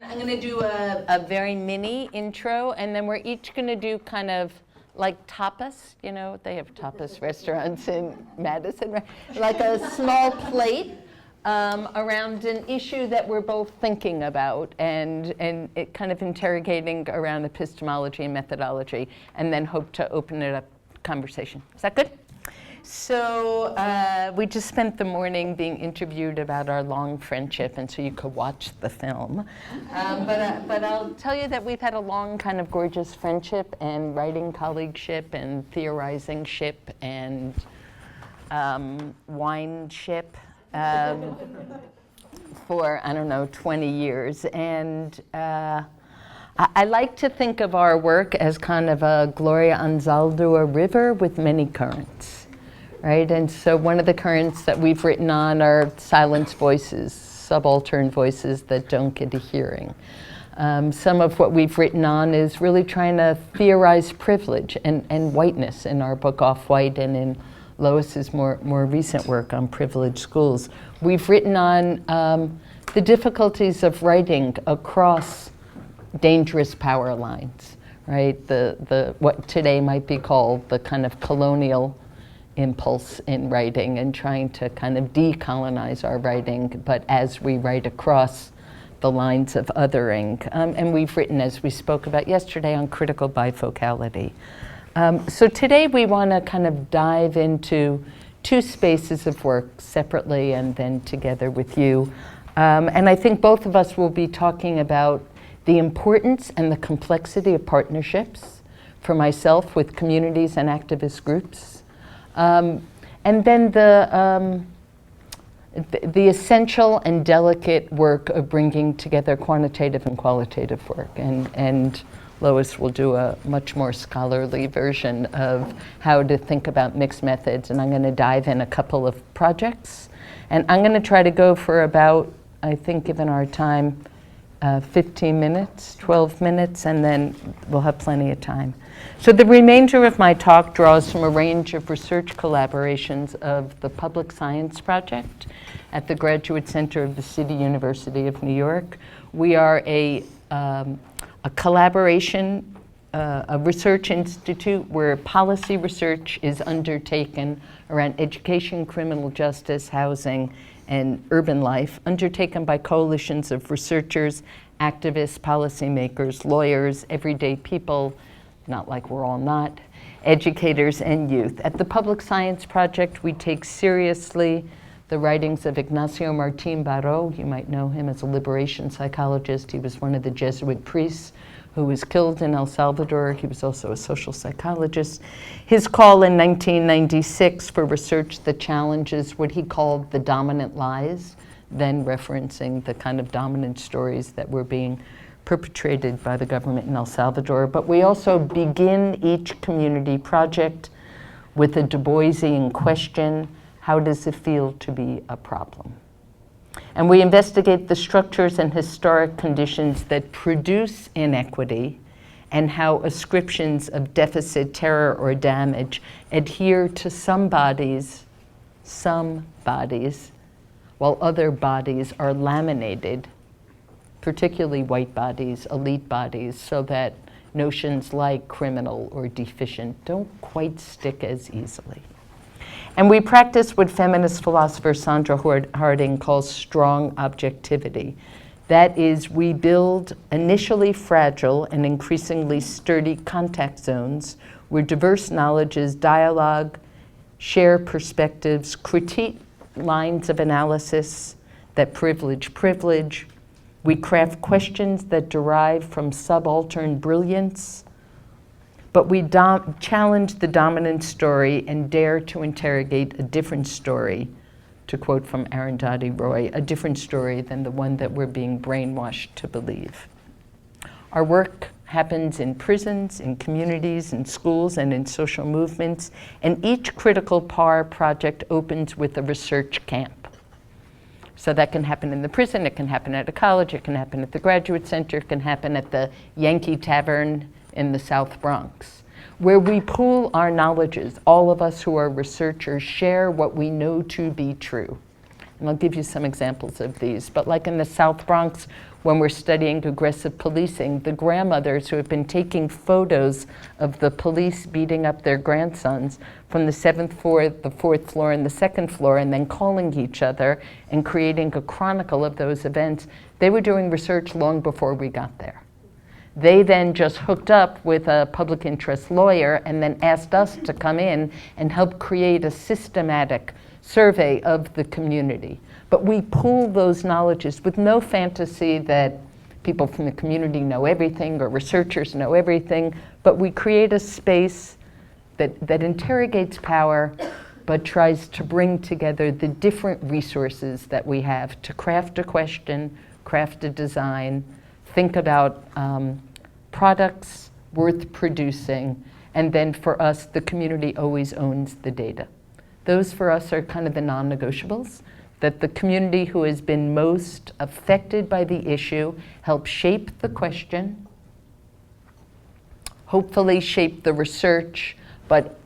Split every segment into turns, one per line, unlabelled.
I'm going to do a very mini intro, and then we're each going to do kind of like tapas. You know, they have tapas restaurants in Madison, right? Like a small plate around an issue that we're both thinking about, and it kind of interrogating around epistemology and methodology, and then hope to open it up conversation. Is that good? So we just spent the morning being interviewed about our long friendship, and so you could watch the film. But I'll tell you that we've had a long kind of gorgeous friendship and writing colleagueship and theorizing-ship and wine-ship for, I don't know, 20 years. And I like to think of our work as kind of a Gloria Anzaldúa river with many currents. Right, and so one of the currents that we've written on are silenced voices, subaltern voices that don't get a hearing. Some of what we've written on is really trying to theorize privilege and whiteness in our book Off-White, and in Lois's more recent work on privileged schools. We've written on the difficulties of writing across dangerous power lines, right? The what today might be called the kind of colonial impulse in writing, and trying to kind of decolonize our writing, but as we write across the lines of othering. And we've written, as we spoke about yesterday, on critical bifocality. So today we want to kind of dive into two spaces of work separately and then together with you. And I think both of us will be talking about the importance and the complexity of partnerships, for myself with communities and activist groups, and then the essential and delicate work of bringing together quantitative and qualitative work. And Lois will do a much more scholarly version of how to think about mixed methods. And I'm going to dive in a couple of projects. And I'm going to try to go for about, I think, given our time, 15 minutes, 12 minutes, and then we'll have plenty of time. So the remainder of my talk draws from a range of research collaborations of the Public Science Project at the Graduate Center of the City University of New York. We are a collaboration, a research institute where policy research is undertaken around education, criminal justice, housing, and urban life, undertaken by coalitions of researchers, activists, policymakers, lawyers, everyday people, not like we're all not, educators, and youth. At the Public Science Project, we take seriously the writings of Ignacio Martín Baró. You might know him as a liberation psychologist. He was one of the Jesuit priests who was killed in El Salvador. He was also a social psychologist. His call in 1996 for research that challenges what he called the dominant lies, then referencing the kind of dominant stories that were being perpetrated by the government in El Salvador. But we also begin each community project with a Du Boisian question: how does it feel to be a problem? And we investigate the structures and historic conditions that produce inequity, and how ascriptions of deficit, terror, or damage adhere to some bodies, while other bodies are laminated, particularly white bodies, elite bodies, so that notions like criminal or deficient don't quite stick as easily. And we practice what feminist philosopher Sandra Harding calls strong objectivity. That is, we build initially fragile and increasingly sturdy contact zones where diverse knowledges dialogue, share perspectives, critique lines of analysis that privilege. We craft questions that derive from subaltern brilliance, but we challenge the dominant story and dare to interrogate a different story, to quote from Arundhati Roy, a different story than the one that we're being brainwashed to believe. Our work happens in prisons, in communities, in schools, and in social movements, and each critical PAR project opens with a research camp. So that can happen in the prison, it can happen at a college, it can happen at the Graduate Center, it can happen at the Yankee Tavern in the South Bronx, where we pool our knowledges. All of us who are researchers share what we know to be true. And I'll give you some examples of these. But like in the South Bronx, when we're studying aggressive policing, the grandmothers who have been taking photos of the police beating up their grandsons from the 7th floor, the 4th floor, and the 2nd floor, and then calling each other and creating a chronicle of those events, they were doing research long before we got there. They then just hooked up with a public interest lawyer and then asked us to come in and help create a systematic survey of the community. But we pool those knowledges with no fantasy that people from the community know everything or researchers know everything, but we create a space that interrogates power but tries to bring together the different resources that we have to craft a question, craft a design, think about products worth producing, and then for us, the community always owns the data. Those for us are kind of the non-negotiables, that the community who has been most affected by the issue help shape the question, hopefully shape the research, but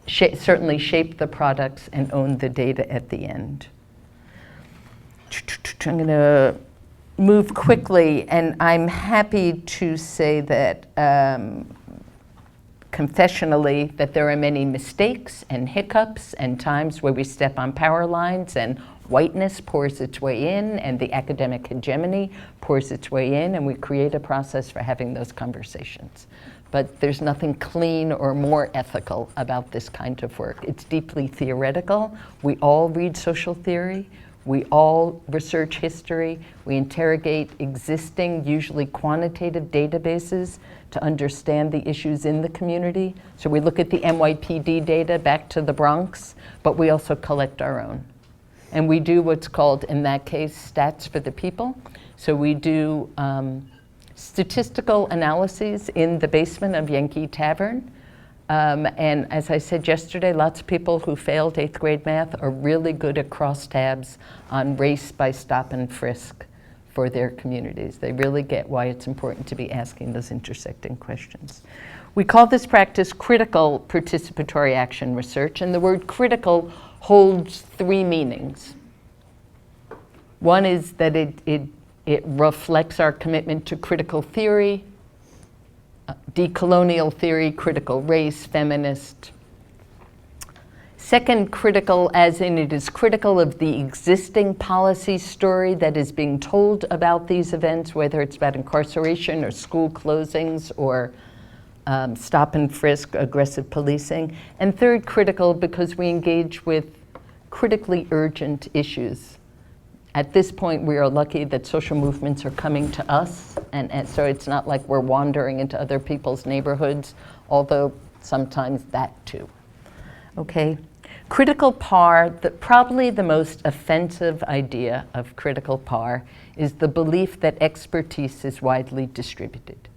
certainly shape the products and own the data at the end. I'm going to move quickly, and I'm happy to say that confessionally that there are many mistakes and hiccups and times where we step on power lines and whiteness pours its way in and the academic hegemony pours its way in, and we create a process for having those conversations. But there's nothing clean or more ethical about this kind of work. It's deeply theoretical. We all read social theory. We all research history. We interrogate existing, usually quantitative databases to understand the issues in the community. So we look at the NYPD data back to the Bronx, but we also collect our own. And we do what's called, in that case, stats for the people. So we do statistical analyses in the basement of Yankee Tavern. And as I said yesterday, lots of people who failed 8th grade math are really good at crosstabs on race by stop and frisk for their communities. They really get why it's important to be asking those intersecting questions. We call this practice critical participatory action research, and the word critical holds 3 meanings. One is that it reflects our commitment to critical theory, decolonial theory, critical race, feminist. Second, critical as in it is critical of the existing policy story that is being told about these events, whether it's about incarceration or school closings or stop and frisk, aggressive policing. And third, critical because we engage with critically urgent issues. At this point, we are lucky that social movements are coming to us, and so it's not like we're wandering into other people's neighborhoods, although sometimes that too. Okay, critical PAR, probably the most offensive idea of critical PAR is the belief that expertise is widely distributed.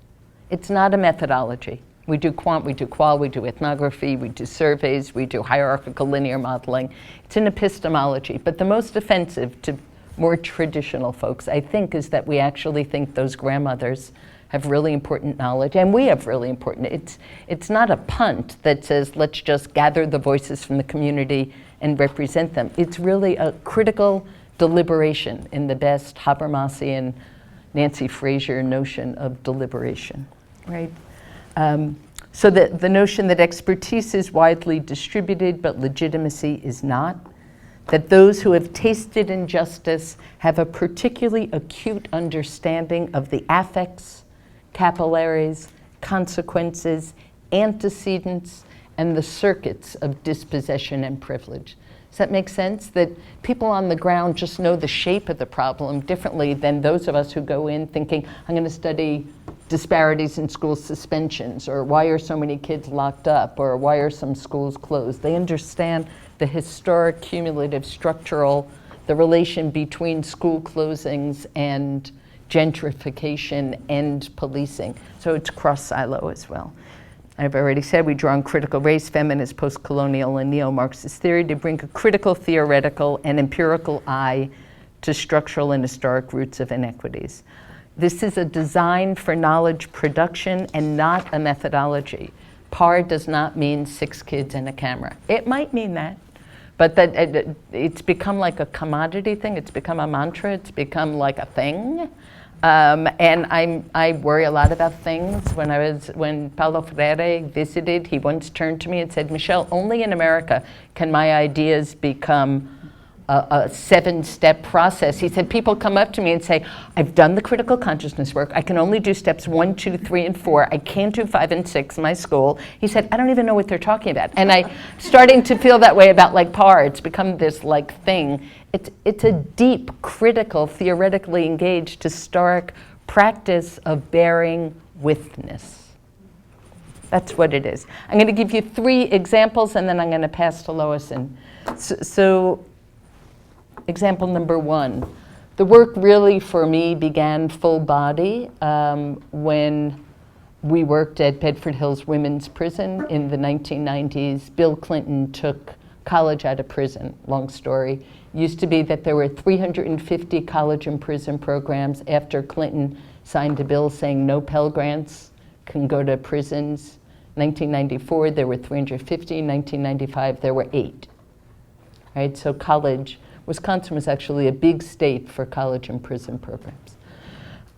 It's not a methodology. We do quant, we do qual, we do ethnography, we do surveys, we do hierarchical linear modeling. It's an epistemology, but the most offensive to more traditional folks, I think, is that we actually think those grandmothers have really important knowledge, and we have really important. It's not a punt that says, let's just gather the voices from the community and represent them. It's really a critical deliberation in the best Habermasian, Nancy Fraser notion of deliberation, right? So the notion that expertise is widely distributed, but legitimacy is not. That those who have tasted injustice have a particularly acute understanding of the affects, capillaries, consequences, antecedents, and the circuits of dispossession and privilege. Does that make sense? That people on the ground just know the shape of the problem differently than those of us who go in thinking, I'm going to study disparities in school suspensions, or why are so many kids locked up, or why are some schools closed. They understand the historic, cumulative, structural, the relation between school closings and gentrification and policing. So it's cross-silo as well. I've already said we draw on critical race, feminist, post-colonial, and neo-Marxist theory to bring a critical, theoretical, and empirical eye to structural and historic roots of inequities. This is a design for knowledge production and not a methodology. PAR does not mean 6 kids and a camera. It might mean that, But that it's become like a commodity thing. It's become a mantra. It's become like a thing. And I worry a lot about things. When Paulo Freire visited, he once turned to me and said, Michelle, only in America can my ideas become a 7-step process. He said, people come up to me and say, I've done the critical consciousness work. I can only do steps 1, 2, 3, and 4. I can't do 5 and 6 in my school. He said, I don't even know what they're talking about. And I starting to feel that way about like PAR. It's become this like thing. It's a deep, critical, theoretically engaged, historic practice of bearing witness. That's what it is. I'm going to give you 3 examples, and then I'm going to pass to Lois. And so example number 1. The work really, for me, began full body when we worked at Bedford Hills Women's Prison in the 1990s. Bill Clinton took college out of prison, long story. Used to be that there were 350 college and prison programs. After Clinton signed a bill saying no Pell Grants can go to prisons. 1994, there were 350. 1995, there were 8. Right, so college, Wisconsin was actually a big state for college and prison programs.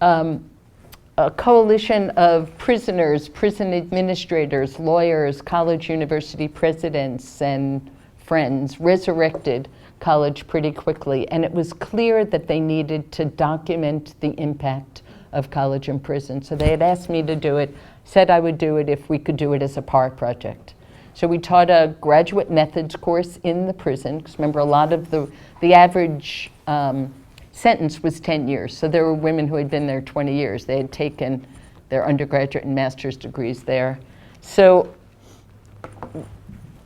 A coalition of prisoners, prison administrators, lawyers, college university presidents, and friends resurrected college pretty quickly, and it was clear that they needed to document the impact of college and prison. So they had asked me to do it, said I would do it if we could do it as a PAR project. So we taught a graduate methods course in the prison, because remember a lot of the average sentence was 10 years. So there were women who had been there 20 years. They had taken their undergraduate and master's degrees there. So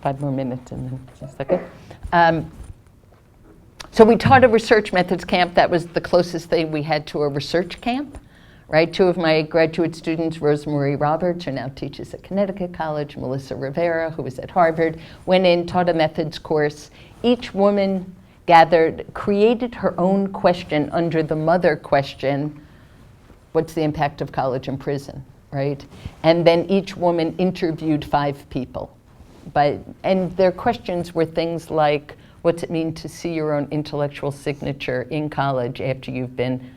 5 more minutes and then just a second. So we taught a research methods camp. That was the closest thing we had to a research camp, right? 2 of my graduate students, Rosemarie Roberts, who now teaches at Connecticut College, Melissa Rivera, who was at Harvard, went in, taught a methods course. Each woman created her own question under the mother question, what's the impact of college and prison, right? And then each woman interviewed 5 people. And their questions were things like, what's it mean to see your own intellectual signature in college after you've been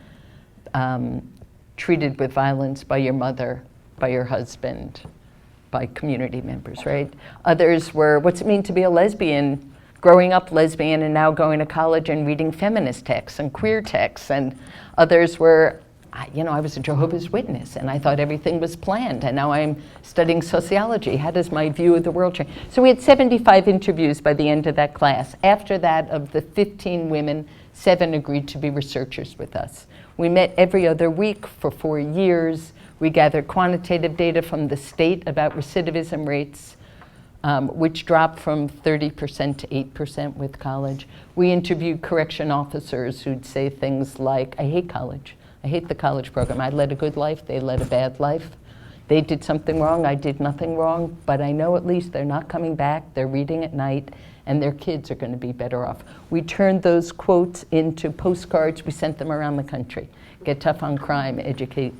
treated with violence by your mother, by your husband, by community members, right? Others were, what's it mean to be a lesbian, growing up lesbian and now going to college and reading feminist texts and queer texts? And others were, I was a Jehovah's Witness and I thought everything was planned, and now I'm studying sociology. How does my view of the world change? So we had 75 interviews by the end of that class. After that, of the 15 women, 7 agreed to be researchers with us. We met every other week for 4 years. We gathered quantitative data from the state about recidivism rates, which dropped from 30% to 8% with college. We interviewed correction officers who'd say things like, I hate college. I hate the college program. I led a good life, they led a bad life. They did something wrong, I did nothing wrong, but I know at least they're not coming back, they're reading at night, and their kids are going to be better off. We turned those quotes into postcards, we sent them around the country. Get tough on crime, educate.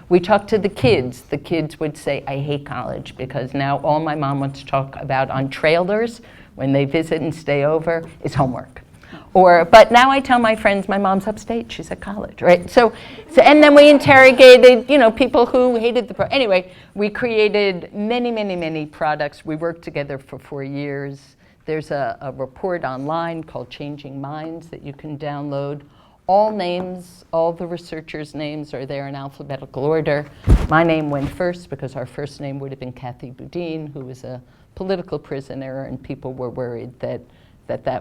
We talked to the kids. The kids would say, I hate college, because now all my mom wants to talk about on trailers when they visit and stay over is homework. But now I tell my friends, my mom's upstate, she's at college, right? So and then we interrogated, people who hated the Anyway, we created many, many, many products. We worked together for 4 years. There's a report online called Changing Minds that you can download. All names, all the researchers' names are there in alphabetical order. My name went first because our first name would have been Kathy Boudin, who was a political prisoner, and people were worried that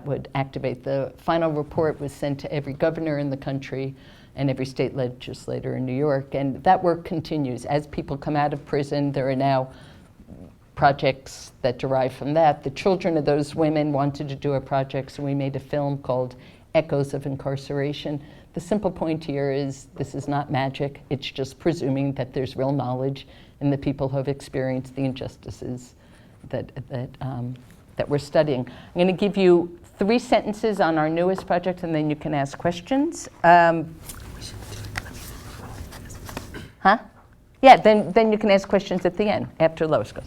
would activate. The final report was sent to every governor in the country and every state legislator in New York, and that work continues. As people come out of prison, there are now projects that derive from that. The children of those women wanted to do a project, so we made a film called Echoes of Incarceration. The simple point here is this is not magic. It's just presuming that there's real knowledge in the people who have experienced the injustices that we're studying. I'm going to give you 3 sentences on our newest project, and then you can ask questions. Yeah, then you can ask questions at the end, after Lois goes.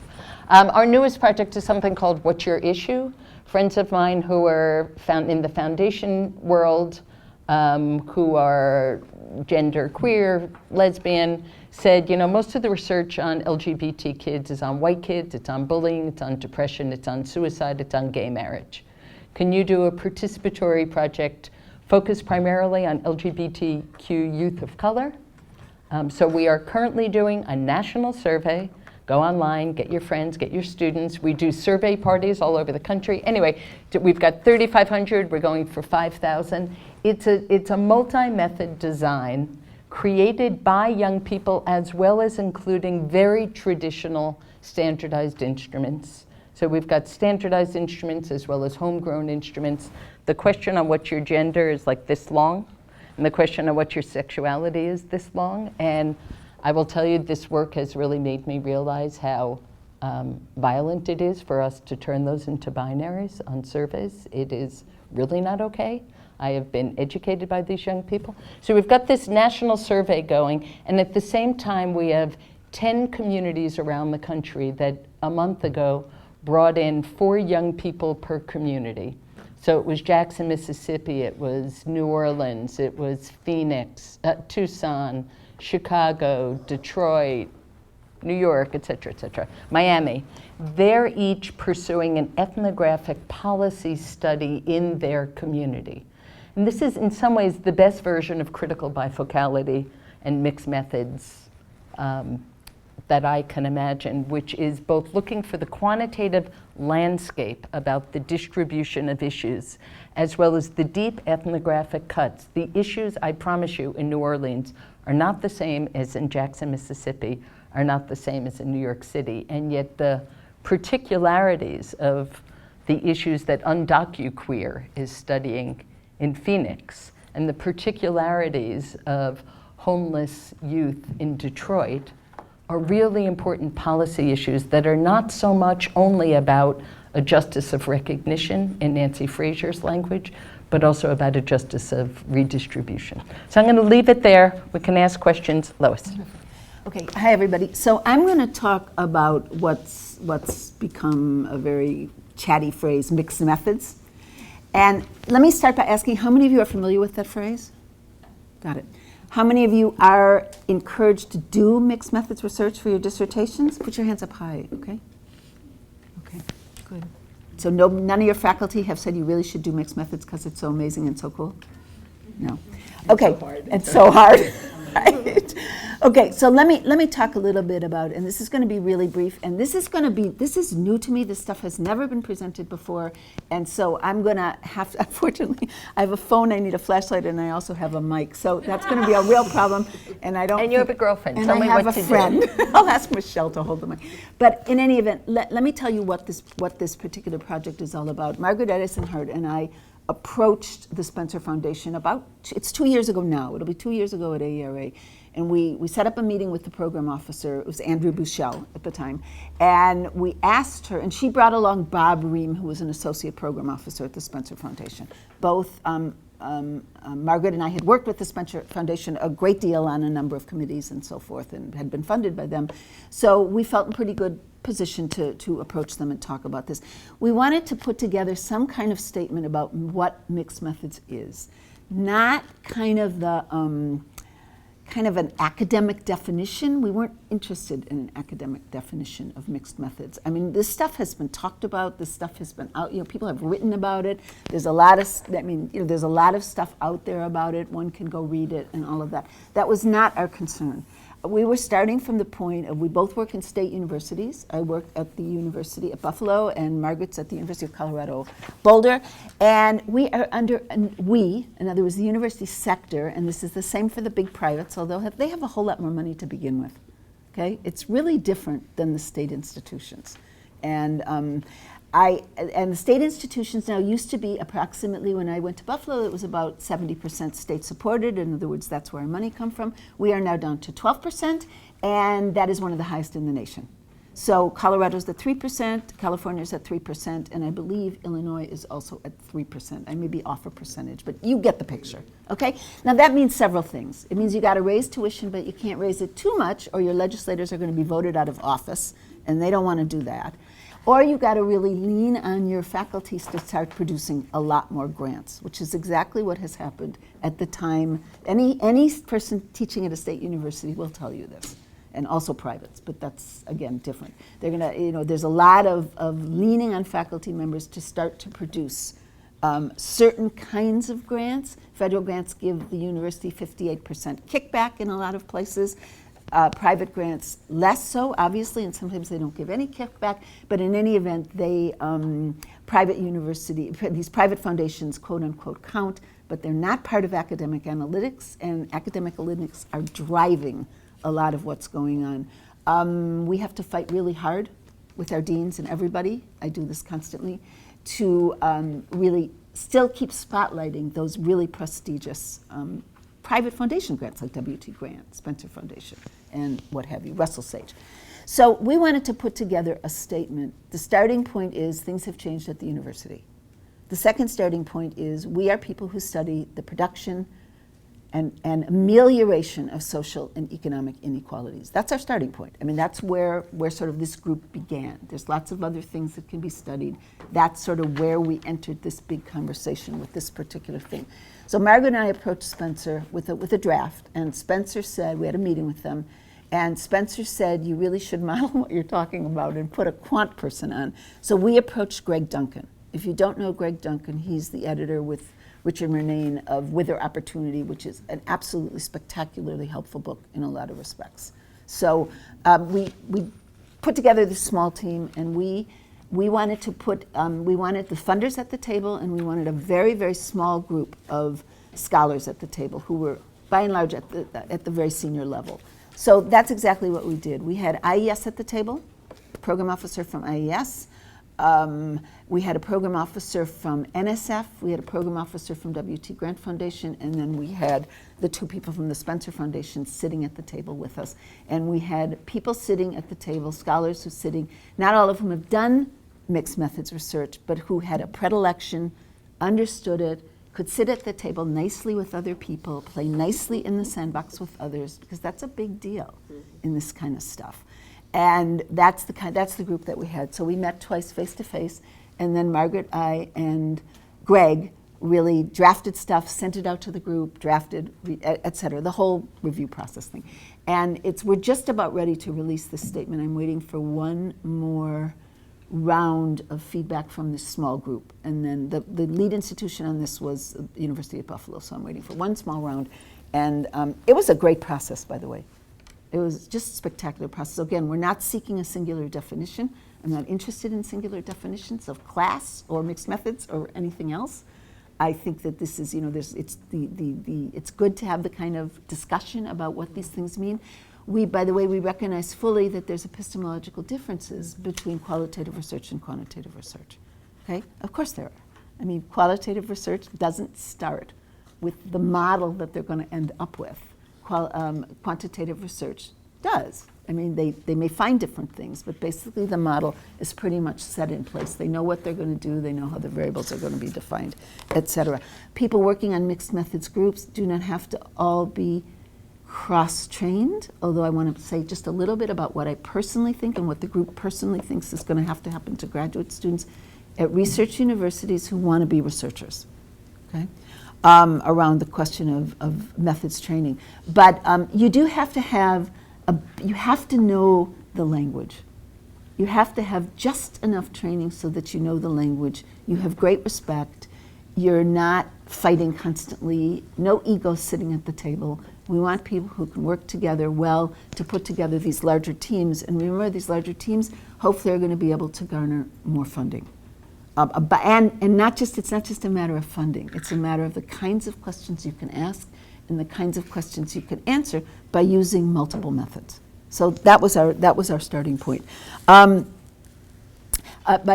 Our newest project is something called What's Your Issue? friends of mine who are found in the foundation world, who are gender queer, lesbian, said, most of the research on LGBT kids is on white kids, it's on bullying, it's on depression, it's on suicide, it's on gay marriage. Can you do a participatory project focused primarily on LGBTQ youth of color? So we are currently doing a national survey. Go online, get your friends, get your students. We do survey parties all over the country. Anyway, we've got 3,500, we're going for 5,000. It's a multi-method design created by young people as well as including very traditional standardized instruments. So we've got standardized instruments as well as homegrown instruments. The question on what your gender is like this long, and the question on what your sexuality is this long. And I will tell you, this work has really made me realize how violent it is for us to turn those into binaries on surveys. It is really not okay. I have been educated by these young people. So we've got this national survey going, and at the same time we have 10 communities around the country that a month ago brought in 4 young people per community. So it was Jackson, Mississippi, it was New Orleans, it was Phoenix, Tucson, Chicago, Detroit, New York, et cetera, Miami. They're each pursuing an ethnographic policy study in their community. And this is in some ways the best version of critical bifocality and mixed methods that I can imagine, which is both looking for the quantitative landscape about the distribution of issues, as well as the deep ethnographic cuts. The issues, I promise you, in New Orleans are not the same as in Jackson, Mississippi, are not the same as in New York City, and yet the particularities of the issues that UndocuQueer is studying in Phoenix, and the particularities of homeless youth in Detroit are really important policy issues that are not so much only about a justice of recognition in Nancy Fraser's language, but also about a justice of redistribution. So I'm going to leave it there. We can ask questions. Lois.
Okay, hi everybody. So I'm going to talk about what's become a very chatty phrase, mixed methods. And let me start by asking, how many of you are familiar with that phrase? Got it. How many of you are encouraged to do mixed methods research for your dissertations? Put your hands up high, okay? Okay, good. So none of your faculty have said you really should do mixed methods because it's so amazing and so cool? No. Okay, it's so hard. Right. Okay, so let me talk a little bit about, and this is going to be really brief, and this is new to me. This stuff has never been presented before, and so I'm going to have to, unfortunately, I have a phone, I need a flashlight, and I also have a mic, so that's going to be a real problem, and I don't.
And you have a girlfriend.
And
Tell
I
me
have
what
a
to
friend.
do.
I'll ask Michelle to hold the mic. But in any event, let me tell you what this particular project is all about. Margaret Edison Hart and I approached the Spencer Foundation it's 2 years ago now. It'll be 2 years ago at AERA. And we set up a meeting with the program officer. It was Andrew Buchel at the time. And we asked her, and she brought along Bob Ream, who was an associate program officer at the Spencer Foundation. Both Margaret and I had worked with the Spencer Foundation a great deal on a number of committees and so forth, and had been funded by them. So we felt in pretty good position to approach them and talk about this. We wanted to put together some kind of statement about what mixed methods is. Not kind of the kind of an academic definition. We weren't interested in an academic definition of mixed methods. I mean, this stuff has been talked about. This stuff has been out. People have written about it. There's a lot of. There's a lot of stuff out there about it. One can go read it and all of that. That was not our concern. We were starting from the point of, we both work in state universities. I work at the University at Buffalo, and Margaret's at the University of Colorado Boulder. And we are in other words, the university sector, and this is the same for the big privates, although they have a whole lot more money to begin with. Okay, it's really different than the state institutions. And the state institutions now used to be approximately, when I went to Buffalo, it was about 70% state supported. In other words, that's where our money come from. We are now down to 12%, and that is one of the highest in the nation. So Colorado's at 3%, California's at 3%, and I believe Illinois is also at 3%. I may be off a percentage, but you get the picture, okay? Now that means several things. It means you gotta raise tuition, but you can't raise it too much, or your legislators are gonna be voted out of office, and they don't wanna do that. Or you got to really lean on your faculty to start producing a lot more grants, which is exactly what has happened at the time. Any person teaching at a state university will tell you this, and also privates, but that's, again, different. They're going to, there's a lot of leaning on faculty members to start to produce certain kinds of grants. Federal grants give the university 58% kickback in a lot of places. Private grants less so, obviously, and sometimes they don't give any kickback, but in any event, these private foundations, quote unquote, count, but they're not part of academic analytics, and academic analytics are driving a lot of what's going on. We have to fight really hard with our deans and everybody, I do this constantly, to really still keep spotlighting those really prestigious private foundation grants like WT Grant, Spencer Foundation, and what have you, Russell Sage. So we wanted to put together a statement. The starting point is things have changed at the university. The second starting point is we are people who study the production and amelioration of social and economic inequalities. That's our starting point. I mean, that's where sort of this group began. There's lots of other things that can be studied. That's sort of where we entered this big conversation with this particular thing. So Margaret and I approached Spencer with a draft, and Spencer said, we had a meeting with them, and Spencer said, you really should model what you're talking about and put a quant person on. So we approached Greg Duncan. If you don't know Greg Duncan, he's the editor with Richard Murnane of Wither Opportunity, which is an absolutely spectacularly helpful book in a lot of respects. So we put together this small team, and we wanted to put, we wanted the funders at the table, and we wanted a very, very small group of scholars at the table who were, by and large, at the very senior level. So that's exactly what we did. We had IES at the table, a program officer from IES. We had a program officer from NSF, we had a program officer from WT Grant Foundation, and then we had the two people from the Spencer Foundation sitting at the table with us. And we had people sitting at the table, scholars who sitting, not all of whom have done mixed methods research, but who had a predilection, understood it, could sit at the table nicely with other people, play nicely in the sandbox with others, because that's a big deal in this kind of stuff. And that's the group that we had. So we met twice face to face, and then Margaret, I, and Greg really drafted stuff, sent it out to the group, drafted, et cetera, the whole review process thing. And we're just about ready to release this statement. I'm waiting for one more round of feedback from this small group. And then the lead institution on this was the University of Buffalo, so I'm waiting for one small round. And it was a great process, by the way. It was just a spectacular process. Again, we're not seeking a singular definition. I'm not interested in singular definitions of class or mixed methods or anything else. I think that this is, it's good to have the kind of discussion about what these things mean. By the way, we recognize fully that there's epistemological differences between qualitative research and quantitative research. Okay? Of course there are. I mean, qualitative research doesn't start with the model that they're going to end up with. Quantitative research does. I mean, they may find different things, but basically the model is pretty much set in place. They know what they're going to do, they know how the variables are going to be defined, et cetera. People working on mixed methods groups do not have to all be cross-trained, although I want to say just a little bit about what I personally think and what the group personally thinks is going to happen to graduate students at research universities who want to be researchers, okay? Around the question of methods training. But you do have to have, you have to know the language. You have to have just enough training so that you know the language. You have great respect. You're not fighting constantly. No ego sitting at the table. We want people who can work together well to put together these larger teams. And remember, these larger teams, hopefully, are going to be able to garner more funding. And it's not just a matter of funding. It's a matter of the kinds of questions you can ask and the kinds of questions you can answer by using multiple methods. So that was our starting point. By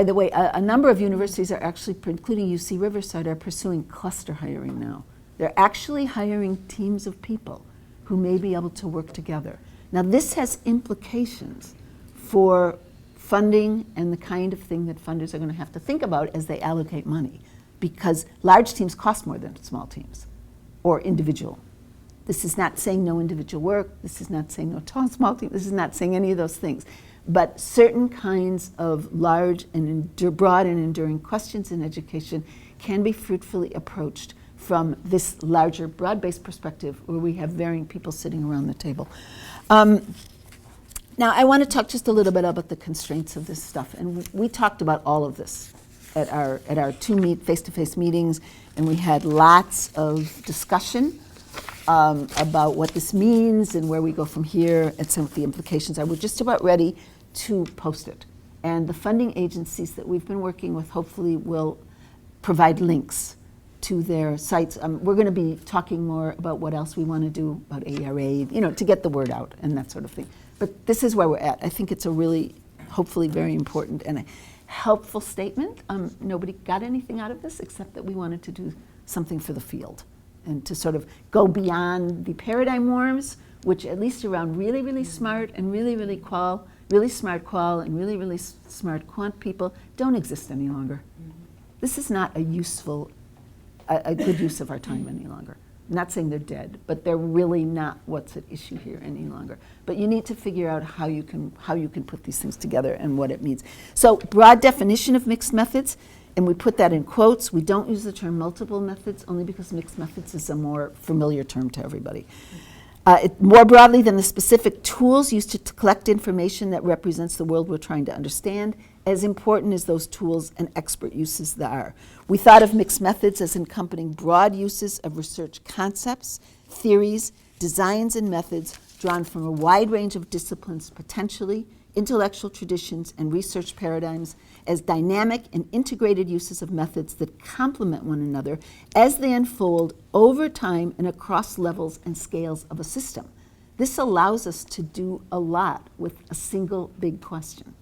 the way, a number of universities are actually, including UC Riverside, are pursuing cluster hiring now. They're actually hiring teams of people who may be able to work together. Now, this has implications for funding and the kind of thing that funders are going to have to think about as they allocate money, because large teams cost more than small teams or individual. This is not saying no individual work. This is not saying no small team. This is not saying any of those things. But certain kinds of large and broad and enduring questions in education can be fruitfully approached from this larger, broad-based perspective where we have varying people sitting around the table. Now, I want to talk just a little bit about the constraints of this stuff. And we talked about all of this at our two face-to-face meetings, and we had lots of discussion about what this means and where we go from here and some of the implications. We're just about ready to post it. And the funding agencies that we've been working with hopefully will provide links to their sites. We're going to be talking more about what else we want to do about ARA, to get the word out and that sort of thing. But this is where we're at. I think it's a really, hopefully, very important and a helpful statement. Nobody got anything out of this except that we wanted to do something for the field and to sort of go beyond the paradigm wars, which at least around really, really smart and really, really smart qual and really, really smart quant people don't exist any longer. This is not a good use of our time any longer. I'm not saying they're dead, but they're really not what's at issue here any longer. But you need to figure out how you can put these things together and what it means. So broad definition of mixed methods, and we put that in quotes. We don't use the term multiple methods only because mixed methods is a more familiar term to everybody. More broadly than the specific tools used to collect information that represents the world we're trying to understand, as important as those tools and expert uses there are. We thought of mixed methods as encompassing broad uses of research concepts, theories, designs, and methods drawn from a wide range of disciplines potentially, intellectual traditions, and research paradigms as dynamic and integrated uses of methods that complement one another as they unfold over time and across levels and scales of a system. This allows us to do a lot with a single big question,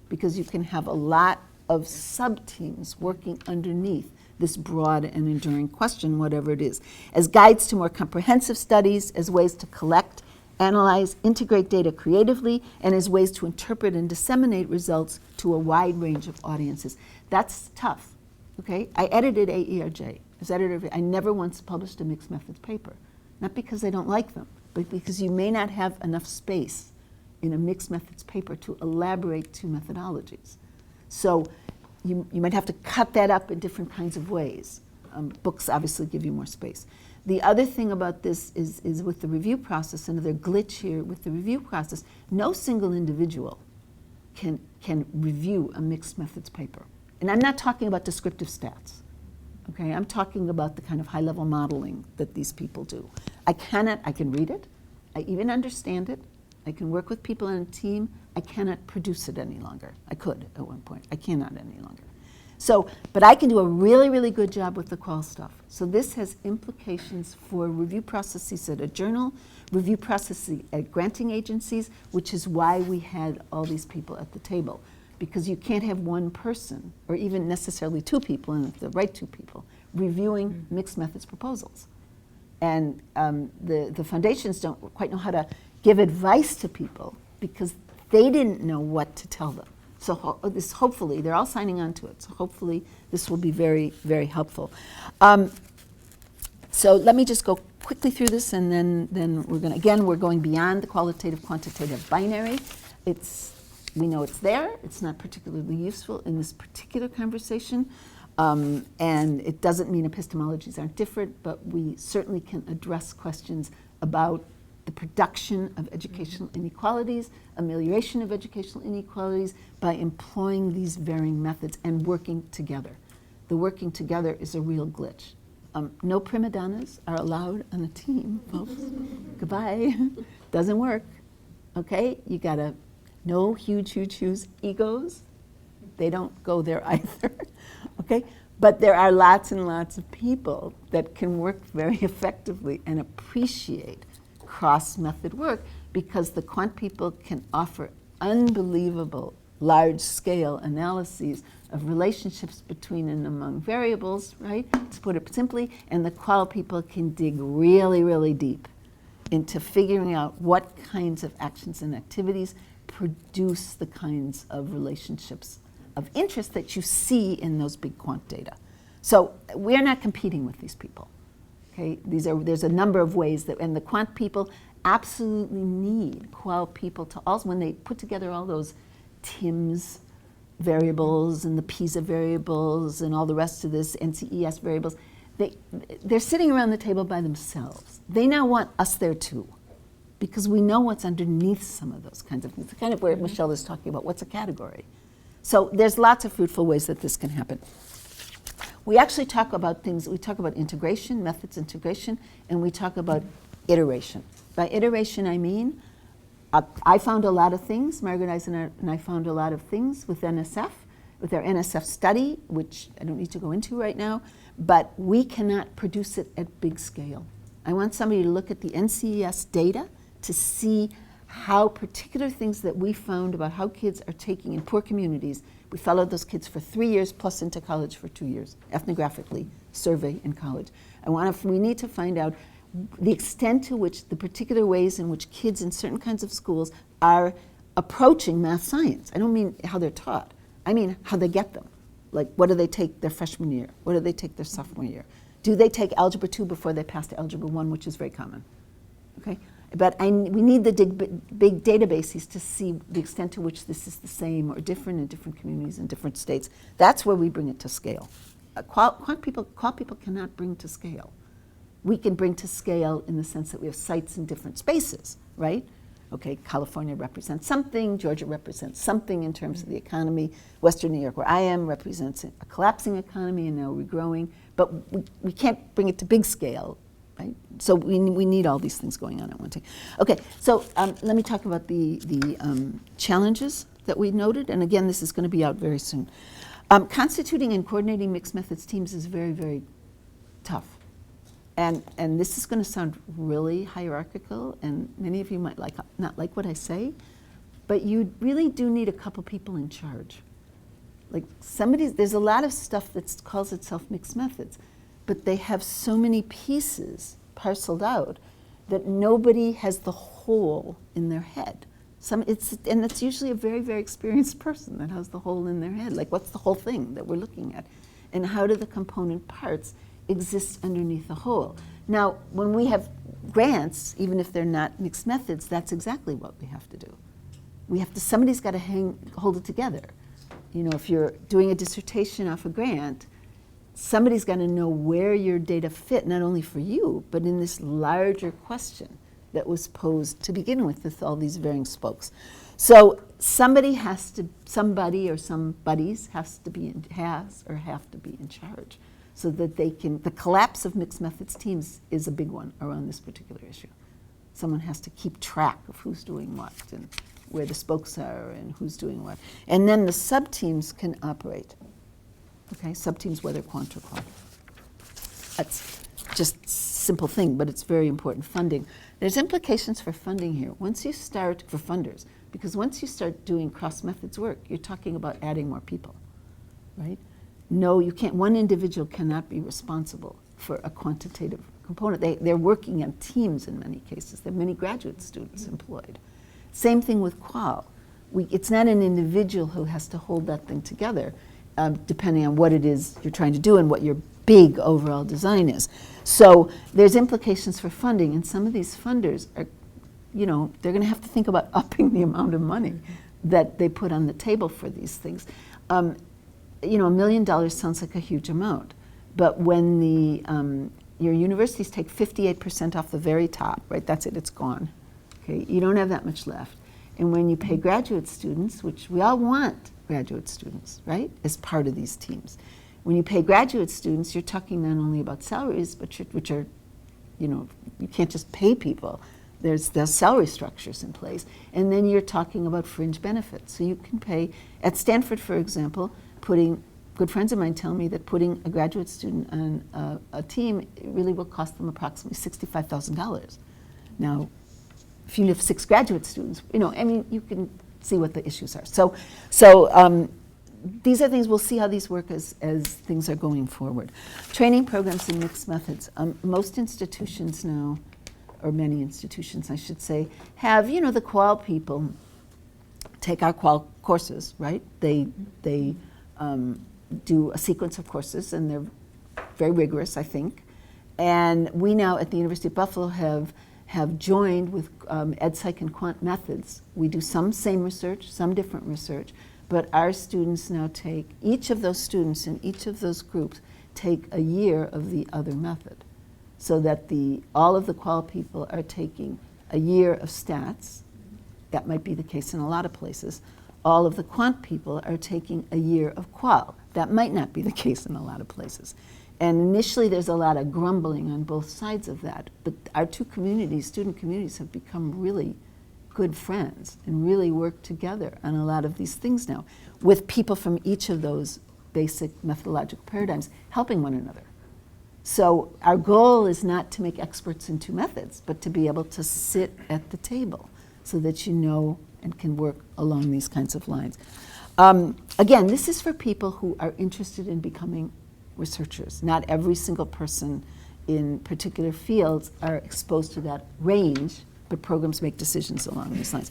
because you can have a lot of sub-teams working underneath this broad and enduring question, whatever it is, as guides to more comprehensive studies, as ways to collect, analyze, integrate data creatively, and as ways to interpret and disseminate results to a wide range of audiences. That's tough, okay? I edited AERJ. As editor, I never once published a mixed methods paper, not because I don't like them, but because you may not have enough space in a mixed methods paper to elaborate two methodologies. So you might have to cut that up in different kinds of ways. Books obviously give you more space. The other thing about this is with the review process, another glitch here with the review process, no single individual can review a mixed methods paper. And I'm not talking about descriptive stats, okay? I'm talking about the kind of high-level modeling that these people do. I can read it, I even understand it, I can work with people on a team, I cannot produce it any longer. I could at one point, I cannot any longer. So, but I can do a really, really good job with the qual stuff. So this has implications for review processes at a journal, review processes at granting agencies, which is why we had all these people at the table. Because you can't have one person, or even necessarily two people, and the right two people, reviewing mixed methods proposals. And the foundations don't quite know how to give advice to people because they didn't know what to tell them. So hopefully, they're all signing on to it, so hopefully this will be very, very helpful. So let me just go quickly through this, and then we're going beyond the qualitative-quantitative binary. We know it's there, it's not particularly useful in this particular conversation, and it doesn't mean epistemologies aren't different, but we certainly can address questions about the production of educational inequalities, amelioration of educational inequalities by employing these varying methods and working together. The working together is a real glitch. No prima donnas are allowed on a team, folks. Goodbye. Doesn't work. Okay? You gotta, no huge egos. They don't go there either. Okay? But there are lots and lots of people that can work very effectively and appreciate cross-method work because the quant people can offer unbelievable large-scale analyses of relationships between and among variables, right, to put it simply, and the qual people can dig really, really deep into figuring out what kinds of actions and activities produce the kinds of relationships of interest that you see in those big quant data. So we're not competing with these people. Okay, there's a number of ways that, and the quant people absolutely need qual people to also, when they put together all those TIMS variables and the PISA variables and all the rest of this, NCES variables. They're sitting around the table by themselves. They now want us there too, because we know what's underneath some of those kinds of things. It's kind of where Michelle is talking about what's a category. So there's lots of fruitful ways that this can happen. We actually talk about things, we talk about integration, methods integration, and we talk about iteration. By iteration, I mean, I found a lot of things, Margaret Eisen and I found a lot of things with NSF, with our NSF study, which I don't need to go into right now, but we cannot produce it at big scale. I want somebody to look at the NCES data to see how particular things that we found about how kids are taking in poor communities. We followed those kids for 3 years plus into college for 2 years, ethnographically, survey in college. We need to find out the extent to which the particular ways in which kids in certain kinds of schools are approaching math science. I don't mean how they're taught. I mean how they get them. Like, what do they take their freshman year? What do they take their sophomore year? Do they take Algebra 2 before they pass to Algebra 1, which is very common? Okay? But we need the big databases to see the extent to which this is the same or different in different communities and different states. That's where we bring it to scale. Qual people cannot bring to scale. We can bring to scale in the sense that we have sites in different spaces, right? Okay, California represents something, Georgia represents something in terms of the economy, Western New York, where I am, represents a collapsing economy and now regrowing, but we can't bring it to big scale, right? So we need all these things going on at one time. Okay, so let me talk about the challenges that we noted, and again, this is going to be out very soon. Constituting and coordinating mixed methods teams is very, very tough. And this is going to sound really hierarchical, and many of you might not like what I say, but you really do need a couple people in charge. Like there's a lot of stuff that calls itself mixed methods, but they have so many pieces parceled out that nobody has the whole in their head. And it's usually a very, very experienced person that has the whole in their head. Like, what's the whole thing that we're looking at? And how do the component parts exist underneath the whole? Now, when we have grants, even if they're not mixed methods, that's exactly what we have to do. Somebody's got to hold it together. You know, if you're doing a dissertation off a grant, somebody's got to know where your data fit, not only for you, but in this larger question that was posed to begin with all these varying spokes. So somebody or some buddies have to be in charge, so that the collapse of mixed methods teams is a big one around this particular issue. Someone has to keep track of who's doing what and where the spokes are and who's doing what. And then the sub-teams can operate. Okay, sub-teams, whether quant or qual. That's just a simple thing, but it's very important. Funding. There's implications for funding here. Once you start, for funders, because once you start doing cross-methods work, you're talking about adding more people, right? No, you can't. One individual cannot be responsible for a quantitative component. They're working on teams in many cases. There are many graduate students employed. Same thing with qual. It's not an individual who has to hold that thing together, depending on what it is you're trying to do and what your big overall design is. So there's implications for funding, and some of these funders are, they're going to have to think about upping the amount of money that they put on the table for these things. $1 million sounds like a huge amount, but when your universities take 58% off the very top, right? That's it, it's gone. Okay, you don't have that much left. And when you pay graduate students, which we all want graduate students, right, as part of these teams. When you pay graduate students, you're talking not only about salaries, but which are, you can't just pay people. There's salary structures in place. And then you're talking about fringe benefits. So you can pay, at Stanford, for example, good friends of mine tell me that putting a graduate student on a team really will cost them approximately $65,000. Now, if you have 6 graduate students, you can see what the issues are. So these are things, we'll see how these work as things are going forward. Training programs in mixed methods. Most institutions now, or many institutions, I should say, have, the qual people take our qual courses, right? They do a sequence of courses, and they're very rigorous, I think. And we now at the University of Buffalo have have joined with EdPsych and quant methods. We do some same research, some different research, but our students now take, each of those students in each of those groups take a year of the other method. So that all of the qual people are taking a year of stats. That might be the case in a lot of places. All of the quant people are taking a year of qual. That might not be the case in a lot of places. And initially there's a lot of grumbling on both sides of that, but our two communities, student communities, have become really good friends and really work together on a lot of these things now, with people from each of those basic methodological paradigms helping one another. So our goal is not to make experts in two methods, but to be able to sit at the table so that you know and can work along these kinds of lines. Again, this is for people who are interested in becoming researchers. Not every single person in particular fields are exposed to that range, but programs make decisions along these lines.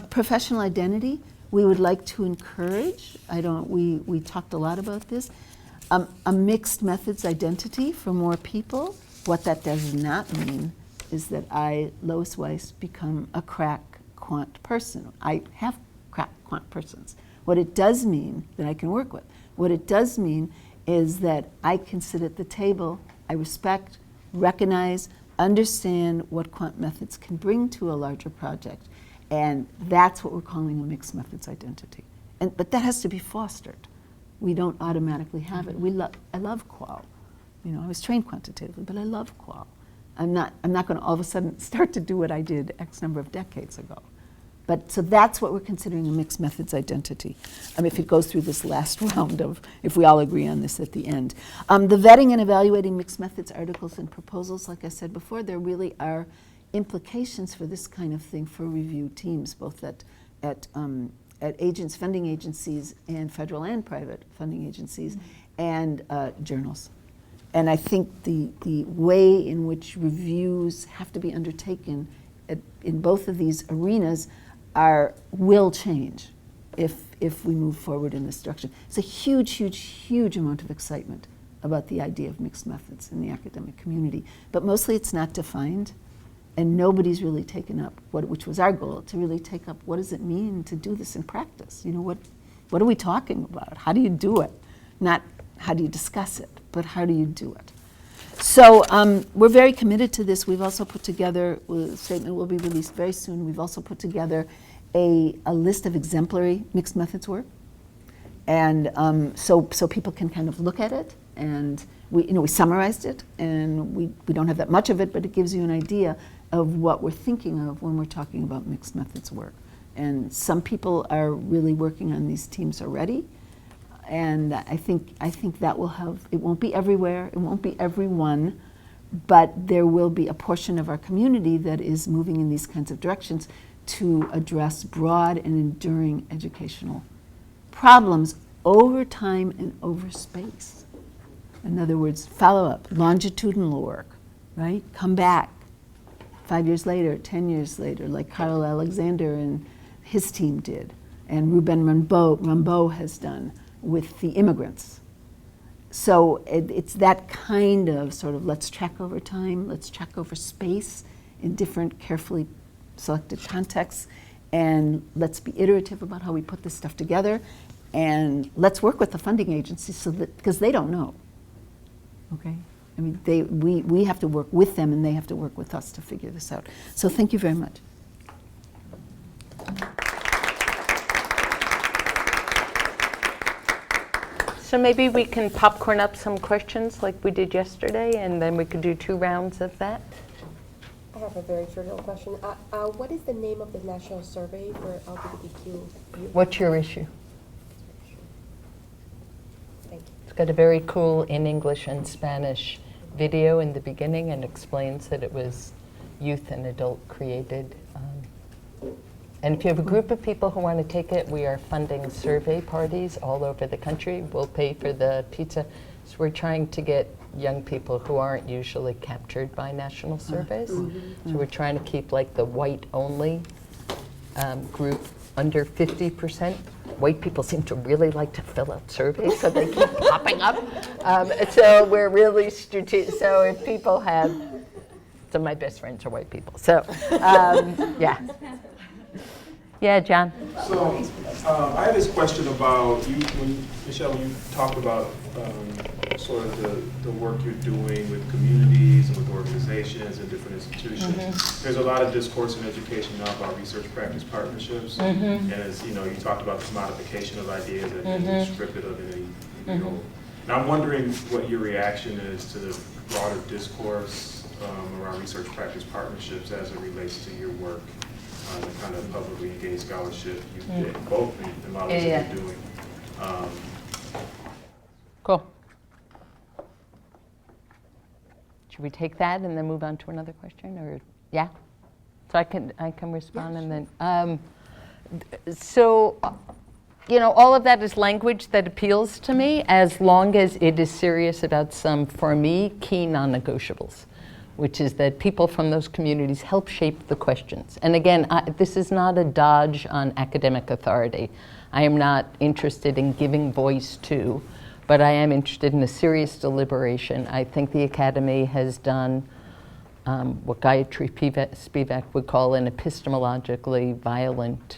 Professional identity, we would like to encourage, we talked a lot about this, a mixed methods identity for more people. What that does not mean is that I, Lois Weis, become a crack quant person. I have crack quant persons. What it does mean that I can work with, what it does mean is that I can sit at the table, I respect, recognize, understand what quant methods can bring to a larger project. And that's what we're calling a mixed methods identity. But that has to be fostered. We don't automatically have it. I love qual. You know, I was trained quantitatively, but I love qual. I'm not going to all of a sudden start to do what I did X number of decades ago. But so that's what we're considering a mixed methods identity. If it goes through this last round of, if we all agree on this at the end. The vetting and evaluating mixed methods articles and proposals, like I said before, there really are implications for this kind of thing for review teams, both at funding agencies and federal and private funding agencies, and journals. And I think the way in which reviews have to be undertaken in both of these arenas will change if we move forward in this direction. It's a huge, huge, huge amount of excitement about the idea of mixed methods in the academic community, but mostly it's not defined, and nobody's really taken up, which was our goal, to really take up what does it mean to do this in practice? You know, what are we talking about? How do you do it? Not how do you discuss it, but how do you do it? So we're very committed to this. We've also put together, a statement will be released very soon, we've also put together a list of exemplary mixed methods work. And so people can kind of look at it, and we summarized it, and we don't have that much of it, but it gives you an idea of what we're thinking of when we're talking about mixed methods work. And some people are really working on these teams already. And I think that will have, it won't be everywhere, it won't be everyone, but there will be a portion of our community that is moving in these kinds of directions to address broad and enduring educational problems over time and over space. In other words, follow-up, longitudinal work, right? Come back 5 years later, 10 years later, like Carl Alexander and his team did, and Ruben Rambaud has done with the immigrants. So it's that kind of sort of let's track over time, let's track over space in different carefully selected contexts, and let's be iterative about how we put this stuff together, and let's work with the funding agencies so that, because they don't know, okay? I mean, we have to work with them, and they have to work with us to figure this out. So thank you very much.
So maybe we can popcorn up some questions like we did yesterday, and then we could do 2 rounds of that.
I have a very trivial question. What is the name of the national survey for LGBTQ youth?
What's your issue?
Thank you.
It's got a very cool in English and Spanish video in the beginning, and explains that it was youth and adult created. And if you have a group of people who want to take it, we are funding survey parties all over the country. We'll pay for the pizza. So we're trying to get young people who aren't usually captured by national surveys. So we're trying to keep like the white-only group under 50%. White people seem to really like to fill out surveys, so they keep popping up. So we're really strategic. So if people have most of my best friends are white people. So, yeah. Yeah, John.
So I had this question about you, Michelle, when you talked about sort of the work you're doing with communities and with organizations and different institutions. Mm-hmm. There's a lot of discourse in education now about research practice partnerships. Mm-hmm. And as you know, you talked about this modification of ideas that mm-hmm. is descriptive of any, you know. And I'm wondering what your reaction is to the broader discourse around research practice partnerships as it relates to your work. The kind of publicly engaged scholarship you did, both the models that you're doing.
Cool. Should we take that and then move on to another question, or yeah? So I can respond, yes, and then so you know, all of that is language that appeals to me as long as it is serious about some, for me, key non-negotiables, which is that people from those communities help shape the questions. And again, this is not a dodge on academic authority. I am not interested in giving voice to, but I am interested in a serious deliberation. I think the Academy has done what Gayatri Spivak would call an epistemologically violent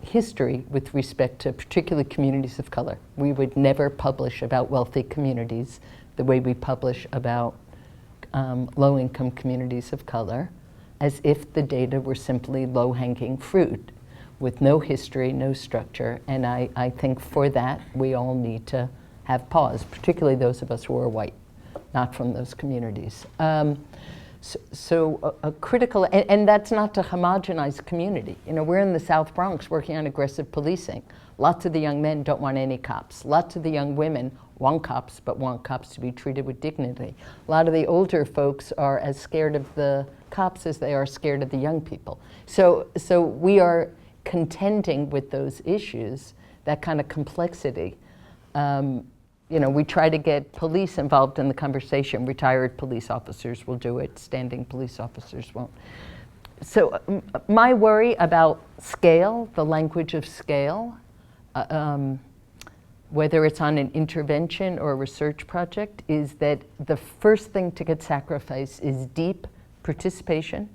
history with respect to particularly communities of color. We would never publish about wealthy communities the way we publish about low-income communities of color, as if the data were simply low-hanging fruit with no history, no structure. And I think for that, we all need to have pause, particularly those of us who are white, not from those communities. So a critical, and that's not to homogenize community. You know, we're in the South Bronx working on aggressive policing. Lots of the young men don't want any cops. Lots of the young women want cops, but want cops to be treated with dignity. A lot of the older folks are as scared of the cops as they are scared of the young people. So we are contending with those issues, that kind of complexity. You know, we try to get police involved in the conversation. Retired police officers will do it, standing police officers won't. So my worry about scale, the language of scale, whether it's on an intervention or a research project, is that the first thing to get sacrificed is deep participation,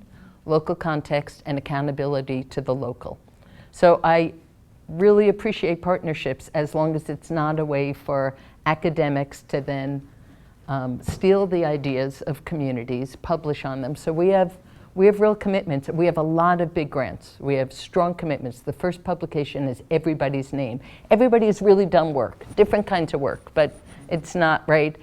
local context, and accountability to the local. So I really appreciate partnerships as long as it's not a way for academics to then steal the ideas of communities, publish on them. So we have real commitments. We have a lot of big grants. We have strong commitments. The first publication is everybody's name. Everybody has really done work, different kinds of work, but it's not right.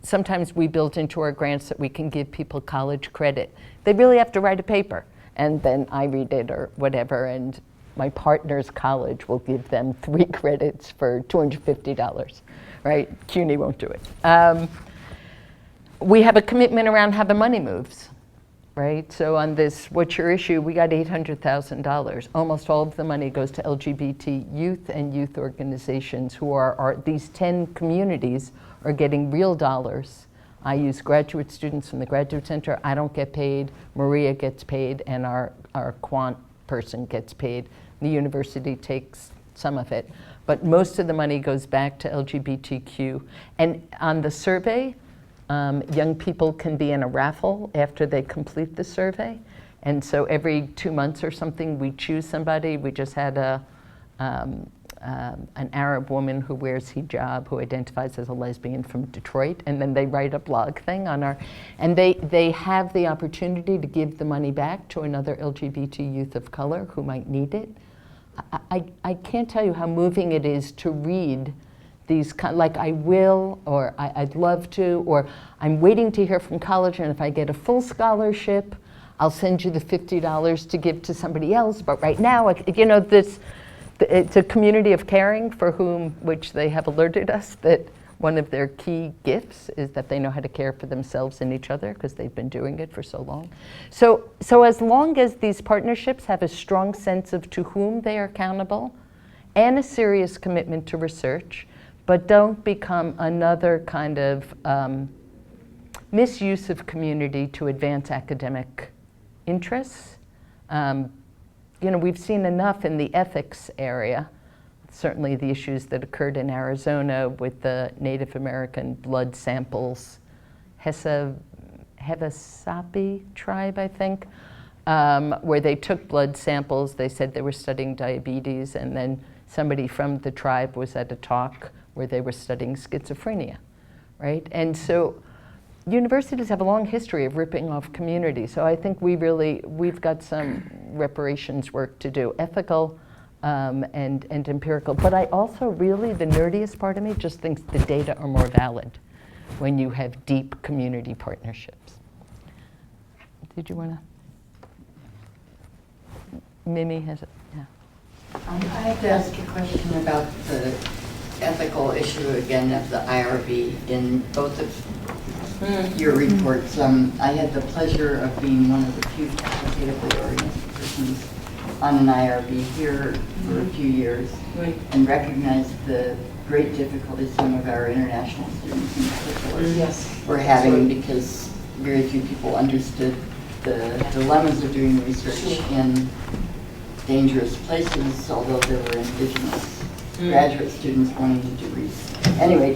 Sometimes we build into our grants that we can give people college credit. They really have to write a paper, and then I read it or whatever, and my partner's college will give them 3 credits for $250, right? CUNY won't do it. We have a commitment around how the money moves. Right, so on this, what's your issue? We got $800,000. Almost all of the money goes to LGBT youth and youth organizations who are these 10 communities are getting real dollars. I use graduate students from the Graduate Center. I don't get paid. Maria gets paid, and our quant person gets paid. The university takes some of it, but most of the money goes back to LGBTQ. And on the survey, young people can be in a raffle after they complete the survey. And so every 2 months or something, we choose somebody. We just had an Arab woman who wears hijab, who identifies as a lesbian from Detroit, and then they write a blog thing on our, and they have the opportunity to give the money back to another LGBT youth of color who might need it. I can't tell you how moving it is to read these, like I will, or I'd love to, or I'm waiting to hear from college, and if I get a full scholarship, I'll send you the $50 to give to somebody else. But right now, you know, it's a community of caring for whom, which they have alerted us that one of their key gifts is that they know how to care for themselves and each other because they've been doing it for so long. So as long as these partnerships have a strong sense of to whom they are accountable and a serious commitment to research, but don't become another kind of misuse of community to advance academic interests. You know, we've seen enough in the ethics area, certainly the issues that occurred in Arizona with the Native American blood samples. Hesse Hevasapi tribe, I think, where they took blood samples. They said they were studying diabetes, and then somebody from the tribe was at a talk where they were studying schizophrenia, right? And so universities have a long history of ripping off communities. So I think we've got some reparations work to do, ethical and empirical. But I also really, the nerdiest part of me just thinks the data are more valid when you have deep community partnerships. Did you want to? Mimi has it, yeah.
I have to ask a question about the ethical issue again of the IRB in both of your reports. I had the pleasure of being one of the few facultatively oriented persons on an IRB here for a few years, and recognized the great difficulties some of our international students in particular were having, because very few people understood the dilemmas of doing research in dangerous places, although there were indigenous graduate students wanting to do research. Anyway,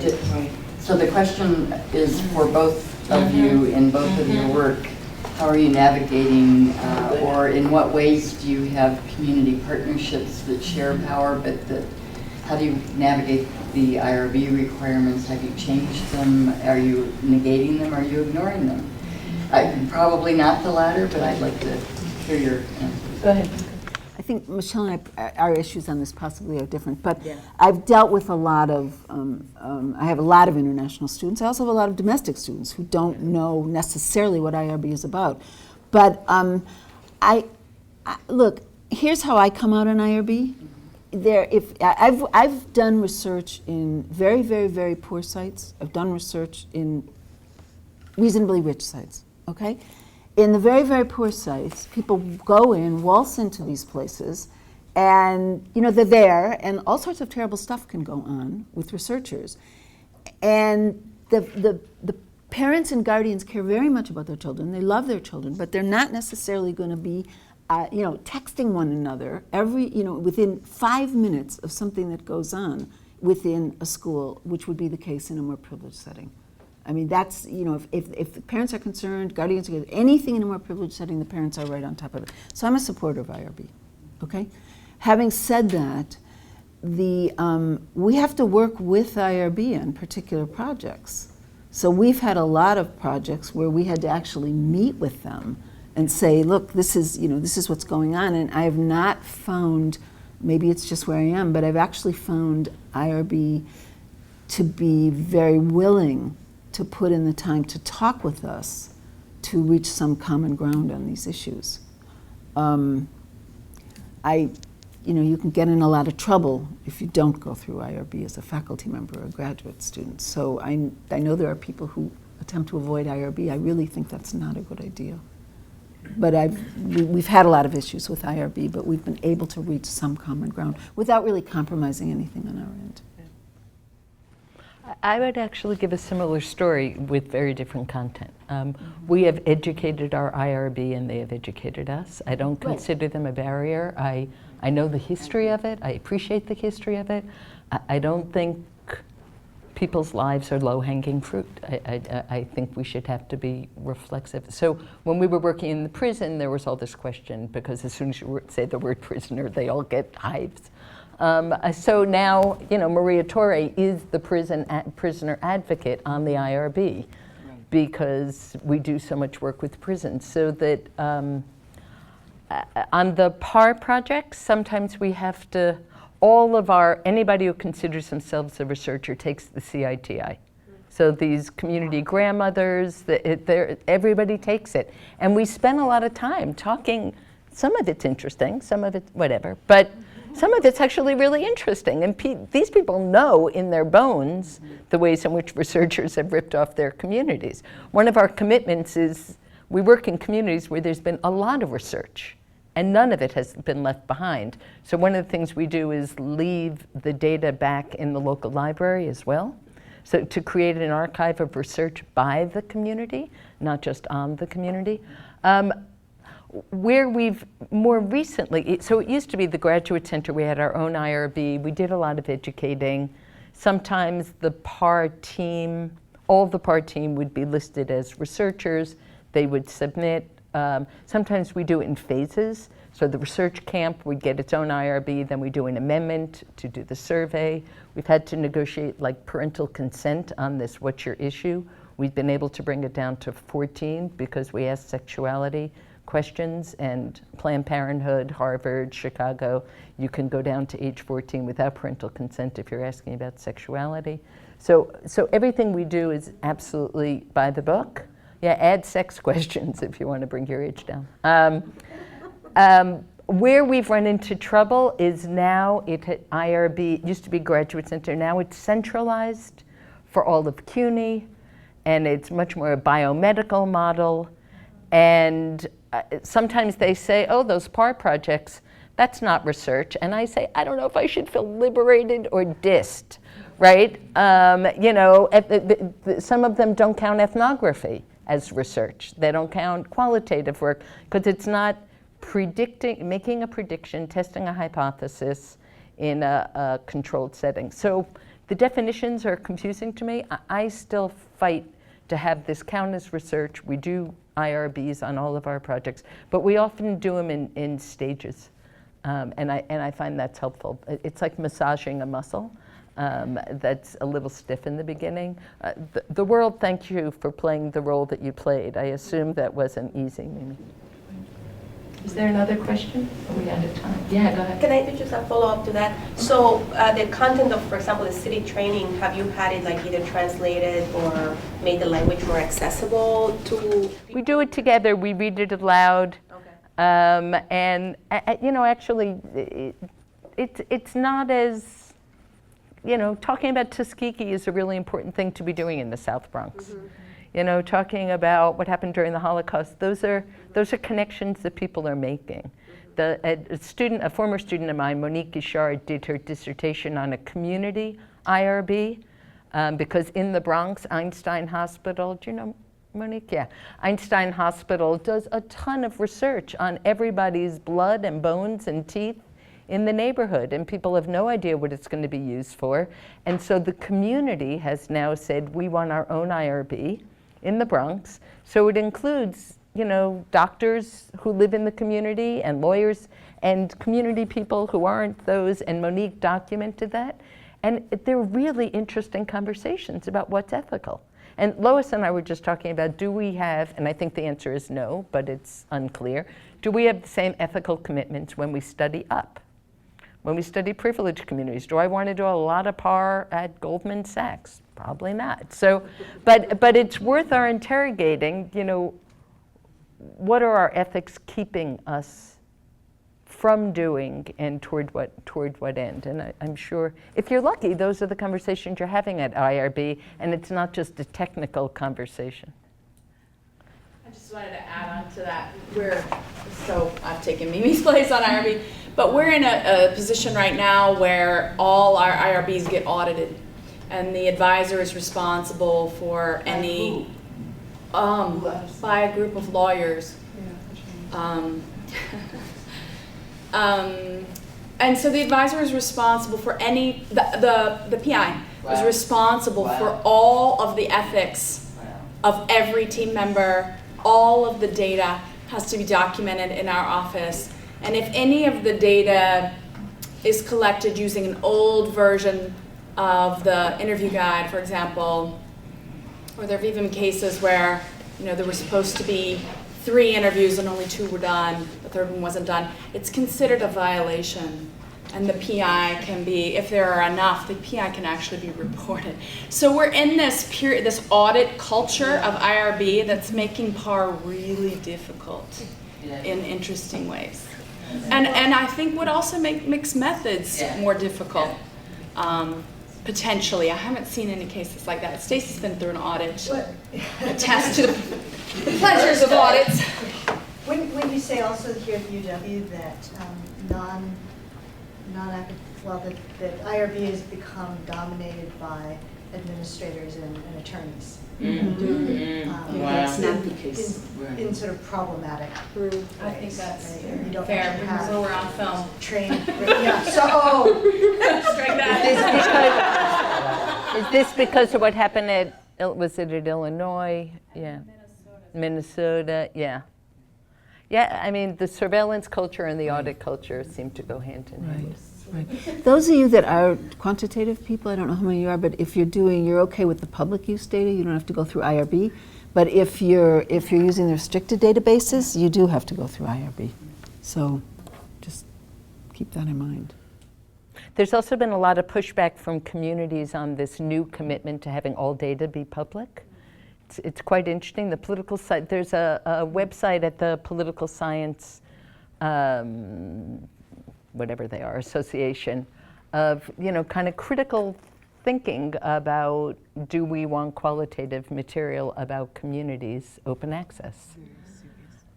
so the question is for both of you in both of your work. How are you navigating, or in what ways do you have community partnerships that share power, but how do you navigate the IRB requirements? Have you changed them? Are you negating them? Are you ignoring them? Probably not the latter, but I'd like to hear your answers.
Go ahead.
I think Michelle and our issues on this possibly are different, but I've dealt with a lot of, I have a lot of international students. I also have a lot of domestic students who don't know necessarily what IRB is about. But look, here's how I come out on IRB. I've done research in very, very, very poor sites. I've done research in reasonably rich sites, okay? In the very, very poor sites, people go in, waltz into these places, and they're there, and all sorts of terrible stuff can go on with researchers. And the parents and guardians care very much about their children. They love their children, but they're not necessarily going to be, texting one another within 5 minutes of something that goes on within a school, which would be the case in a more privileged setting. I mean, that's, if the parents are concerned, guardians are concerned, anything in a more privileged setting, the parents are right on top of it. So I'm a supporter of IRB, okay? Having said that, we have to work with IRB on particular projects. So we've had a lot of projects where we had to actually meet with them and say, look, this is what's going on. And I have not found, maybe it's just where I am, but I've actually found IRB to be very willing to put in the time to talk with us to reach some common ground on these issues. You can get in a lot of trouble if you don't go through IRB as a faculty member or a graduate student. So I know there are people who attempt to avoid IRB. I really think that's not a good idea. But we've had a lot of issues with IRB, but we've been able to reach some common ground without really compromising anything on our end.
I would actually give a similar story with very different content. We have educated our IRB and they have educated us. I don't consider them a barrier. I know the history of it. I appreciate the history of it. I don't think people's lives are low-hanging fruit. I think we should have to be reflexive. So when we were working in the prison, there was all this question, because as soon as you say the word prisoner, they all get hives. So now, Maria Torre is the prisoner advocate on the IRB, because we do so much work with prisons. So that on the PAR projects, sometimes we have to, anybody who considers themselves a researcher takes the CITI. So these community grandmothers, everybody takes it. And we spend a lot of time talking. Some of it's interesting, some of it's whatever, but some of it's actually really interesting. And these people know in their bones the ways in which researchers have ripped off their communities. One of our commitments is we work in communities where there's been a lot of research and none of it has been left behind. So one of the things we do is leave the data back in the local library as well. So to create an archive of research by the community, not just on the community. Where we've more recently, so it used to be the Graduate Center, we had our own IRB, we did a lot of educating. Sometimes the PAR team, all the PAR team would be listed as researchers. They would submit. Sometimes we do it in phases. So the research camp would get its own IRB, then we do an amendment to do the survey. We've had to negotiate like parental consent on this, what's your issue? We've been able to bring it down to 14 because we asked sexuality questions, and Planned Parenthood, Harvard, Chicago, you can go down to age 14 without parental consent if you're asking about sexuality. So everything we do is absolutely by the book. Yeah, add sex questions if you want to bring your age down. Where we've run into trouble is now IRB, it used to be Graduate Center, now it's centralized for all of CUNY, and it's much more a biomedical model. And sometimes they say, oh, those PAR projects, that's not research. And I say, I don't know if I should feel liberated or dissed, right? You know, some of them don't count ethnography as research. They don't count qualitative work because it's not predicting, making a prediction, testing a hypothesis in a controlled setting. So the definitions are confusing to me. I still fight to have this count as research. We do IRBs on all of our projects, but we often do them in stages. And I find that's helpful. It's like massaging a muscle that's a little stiff in the beginning. The world, thank you for playing the role that you played. I assume that wasn't easy, Mimi. Is there another question? Are we out of time? Yeah, go ahead.
Can I do just a follow-up to that? So the content of, for example, the city training, have you had it like either translated or made the language more accessible to people?
We do it together. We read it aloud.
Okay.
And you know, actually, it's not as, you know, talking about Tuskegee is a really important thing to be doing in the South Bronx. Mm-hmm. You know, talking about what happened during the Holocaust, those are connections that people are making. A former student of mine, Monique Guichard, did her dissertation on a community IRB because in the Bronx, Einstein Hospital, do you know Monique? Yeah. Einstein Hospital does a ton of research on everybody's blood and bones and teeth in the neighborhood, and people have no idea what it's going to be used for. And so the community has now said, we want our own IRB in the Bronx. So it includes, you know, doctors who live in the community and lawyers and community people who aren't those, and Monique documented that. And they're really interesting conversations about what's ethical. And Lois and I were just talking about, do we have, and I think the answer is no, but it's unclear, do we have the same ethical commitments when we study up? When we study privileged communities, do I want to do a lot of PAR at Goldman Sachs? Probably not. So, but it's worth our interrogating, you know, what are our ethics keeping us from doing and toward what end? And I'm sure, if you're lucky, those are the conversations you're having at IRB, and it's not just a technical conversation.
I just wanted to add on to that. I've taken Mimi's place on IRB, but we're in a position right now where all our IRBs get audited, and the advisor is responsible for any, by a group of lawyers. And so the advisor is responsible for any, the PI is responsible for all of the ethics of every team member. All of the data has to be documented in our office. And if any of the data is collected using an old version of the interview guide, for example, or there have even been cases where, you know, there were supposed to be 3 interviews and only 2 were done, the 3rd one wasn't done, it's considered a violation. And the PI can be, if there are enough, the PI can actually be reported. So we're in this period, this audit culture of IRB that's making PAR really difficult in interesting ways. And I think would also make mixed methods more difficult, potentially. I haven't seen any cases like that. Stacy's been through an audit, attest to the pleasures of audits.
When you say also here at UW that that IRB has become dominated by administrators and attorneys.
Mm-hmm.
That's not the case. In sort of problematic ways.
I think that's
You don't
fair,
actually
because
have
we're on film.
trained. Yeah. So
Strike that.
Is this because of what happened at, was it at Illinois? Yeah.
Minnesota.
Minnesota, yeah. Yeah, I mean, the surveillance culture and the audit culture seem to go hand in hand.
Right. Those of you that are quantitative people, I don't know how many you are, but if you're okay with the public use data, you don't have to go through IRB. But if you're using the restricted databases, you do have to go through IRB. So just keep that in mind.
There's also been a lot of pushback from communities on this new commitment to having all data be public. It's quite interesting. The political side, there's a website at the Political Science, whatever they are, association, of kind of critical thinking about, do we want qualitative material about communities open access?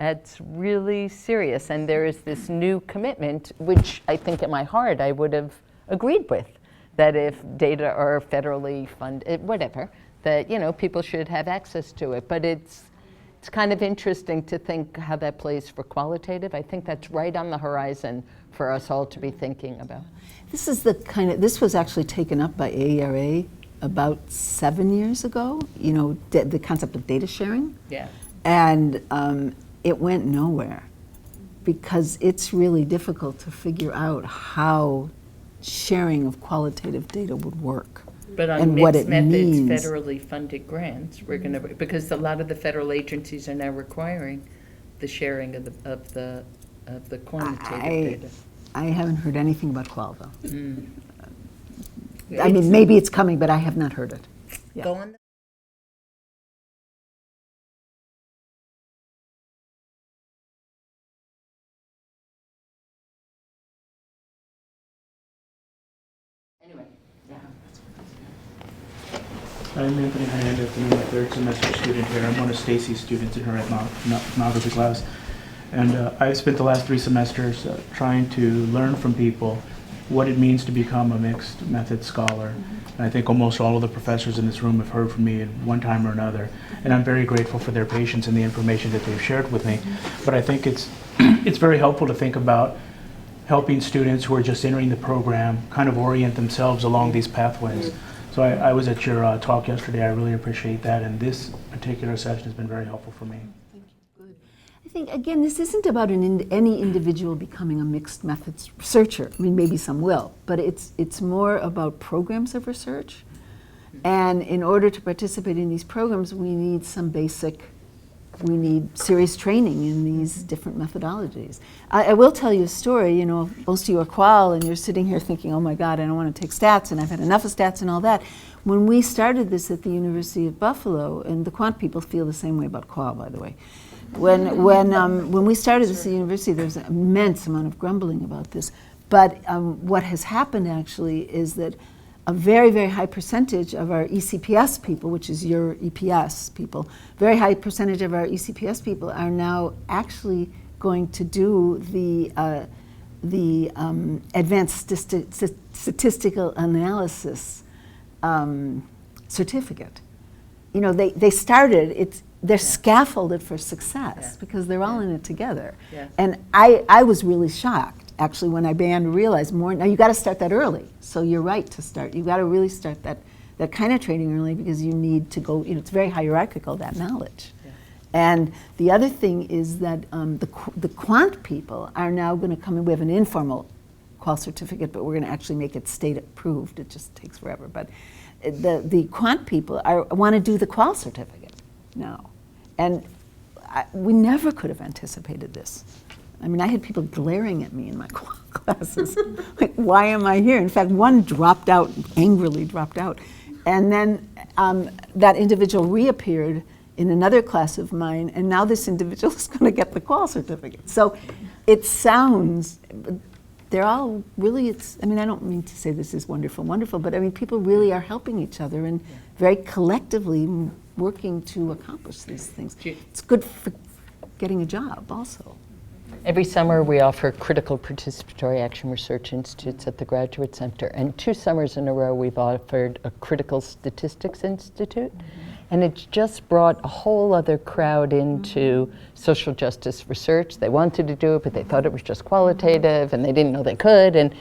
It's really serious, and there is this new commitment, which I think in my heart I would have agreed with, that if data are federally funded, whatever, that people should have access to it. But it's kind of interesting to think how that plays for qualitative. I think that's right on the horizon for us all to be thinking about.
This is this was actually taken up by AERA about 7 years ago, the concept of data sharing.
Yeah.
And it went nowhere because it's really difficult to figure out how sharing of qualitative data would work.
But on
and what
mixed
it
methods,
means.
federally funded grants, we're going to, because a lot of the federal agencies are now requiring the sharing of the quantitative data.
I haven't heard anything about qual though. I
It's-
mean, maybe it's coming, but I have not heard it. Yeah.
Go on.
Anyway, yeah.
I'm Anthony Hernandez, and I'm a third semester student here. I'm one of Stacy's students in her ethnography class. And I've spent the last 3 semesters trying to learn from people what it means to become a mixed method scholar. And I think almost all of the professors in this room have heard from me at one time or another. And I'm very grateful for their patience and the information that they've shared with me. But I think it's very helpful to think about helping students who are just entering the program kind of orient themselves along these pathways. So I was at your talk yesterday. I really appreciate that, and this particular session has been very helpful for me.
Thank you. Good. I think, again, this isn't about any individual becoming a mixed methods researcher. I mean, maybe some will, but it's more about programs of research. And in order to participate in these programs, we need serious training in these different methodologies. I will tell you a story. Most of you are qual, and you're sitting here thinking, oh my God, I don't want to take stats, and I've had enough of stats and all that. When we started this at the University of Buffalo, and the quant people feel the same way about qual, by the way. When we started this at the university, there was an immense amount of grumbling about this. But what has happened actually is that a very, very high percentage of our ECPS people, which is your EPS people, very high percentage of our ECPS people are now actually going to do the advanced statistical analysis certificate. They started, they're scaffolded for success because they're all in it together.
Yeah.
And I was really shocked. Actually, when I began to realize more, now you got to start that early. So you're right to start. You got to really start that kind of training early because you need to go. It's very hierarchical, that knowledge. Yeah. And the other thing is that the quant people are now going to come in. We have an informal qual certificate, but we're going to actually make it state approved. It just takes forever. But the quant people want to do the qual certificate now, and we never could have anticipated this. I mean, I had people glaring at me in my classes, like, why am I here? In fact, one angrily dropped out. And then that individual reappeared in another class of mine, and now this individual is going to get the qual certificate. So it sounds, they're all really, I don't mean to say this is wonderful, but I mean, people really are helping each other and very collectively working to accomplish these things. It's good for getting a job also.
Every summer we offer critical participatory action research institutes at the Graduate Center, and 2 summers in a row we've offered a critical statistics institute, and it's just brought a whole other crowd into social justice research. They wanted to do it, but they thought it was just qualitative and they didn't know they could, and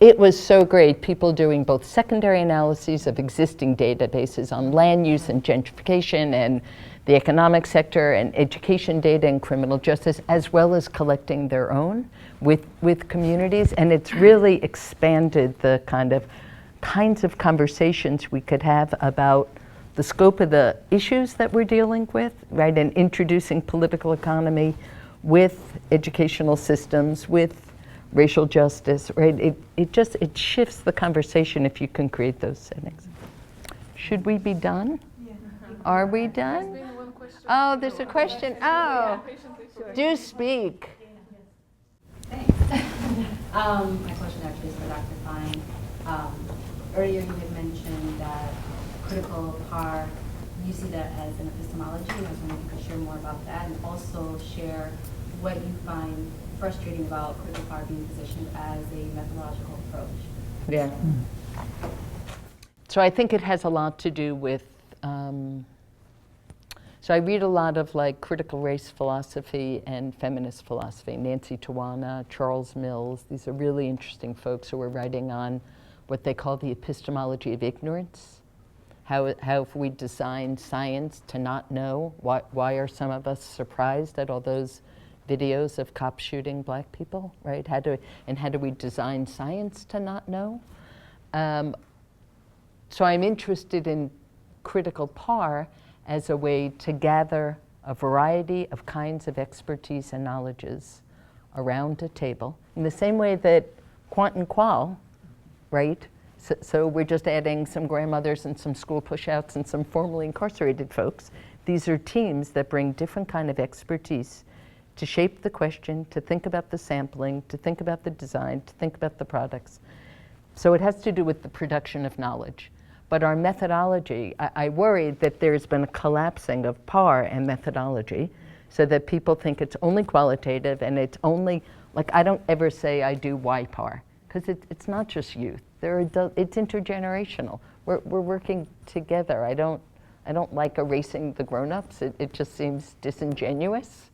it was so great. People doing both secondary analyses of existing databases on land use and gentrification and the economic sector and education data and criminal justice, as well as collecting their own with communities. And it's really expanded the kinds of conversations we could have about the scope of the issues that we're dealing with, right? And introducing political economy with educational systems, with racial justice, right? It shifts the conversation if you can create those settings. Should we be done? Yeah. Are we done? Oh, there's a question. Oh, do speak.
Thanks. My question actually is for Dr. Fine. Earlier you had mentioned that critical PAR, you see that as an epistemology. I was wondering if you could share more about that and also share what you find frustrating about critical PAR being positioned as a methodological approach.
Yeah. So I think it has a lot to do with, so I read a lot of like critical race philosophy and feminist philosophy. Nancy Tawana, Charles Mills, these are really interesting folks who are writing on what they call the epistemology of ignorance. How if we design science to not know, why are some of us surprised at all those videos of cops shooting black people, right? How do we design science to not know? So I'm interested in critical PAR as a way to gather a variety of kinds of expertise and knowledges around a table, in the same way that quant and qual, right? So we're just adding some grandmothers and some school pushouts and some formerly incarcerated folks. These are teams that bring different kind of expertise to shape the question, to think about the sampling, to think about the design, to think about the products. So it has to do with the production of knowledge. But our methodology, I worry that there's been a collapsing of PAR and methodology so that people think it's only qualitative and it's only, like I don't ever say I do Y PAR, because it's not just youth. It's intergenerational. We're working together. I don't like erasing the grown-ups. It just seems disingenuous.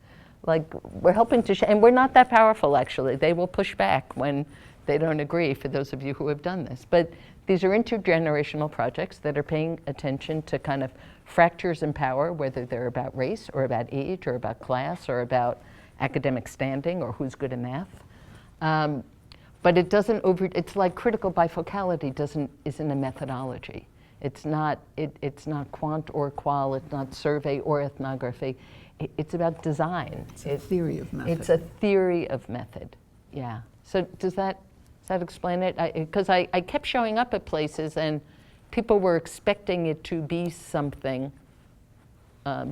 Like we're helping to, and we're not that powerful actually. They will push back when they don't agree, for those of you who have done this. But these are intergenerational projects that are paying attention to kind of fractures in power, whether they're about race or about age or about class or about academic standing or who's good at math. But it doesn't it's like critical bifocality isn't a methodology. It's not quant or qual, it's not survey or ethnography. It's about design.
It's a theory of method.
It's a theory of method, yeah. So does that explain it? Because I kept showing up at places and people were expecting it to be something,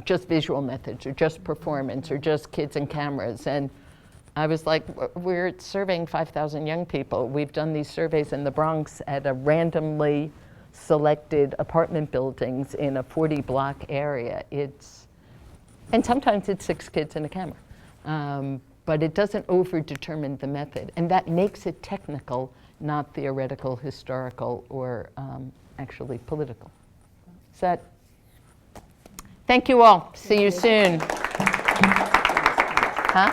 just visual methods or just performance or just kids and cameras. And I was like, we're surveying 5,000 young people. We've done these surveys in the Bronx at a randomly selected apartment buildings in a 40-block area. And sometimes it's 6 kids and a camera. But it doesn't over-determine the method. And that makes it technical, not theoretical, historical, or actually political. Thank you all. See you soon. Huh?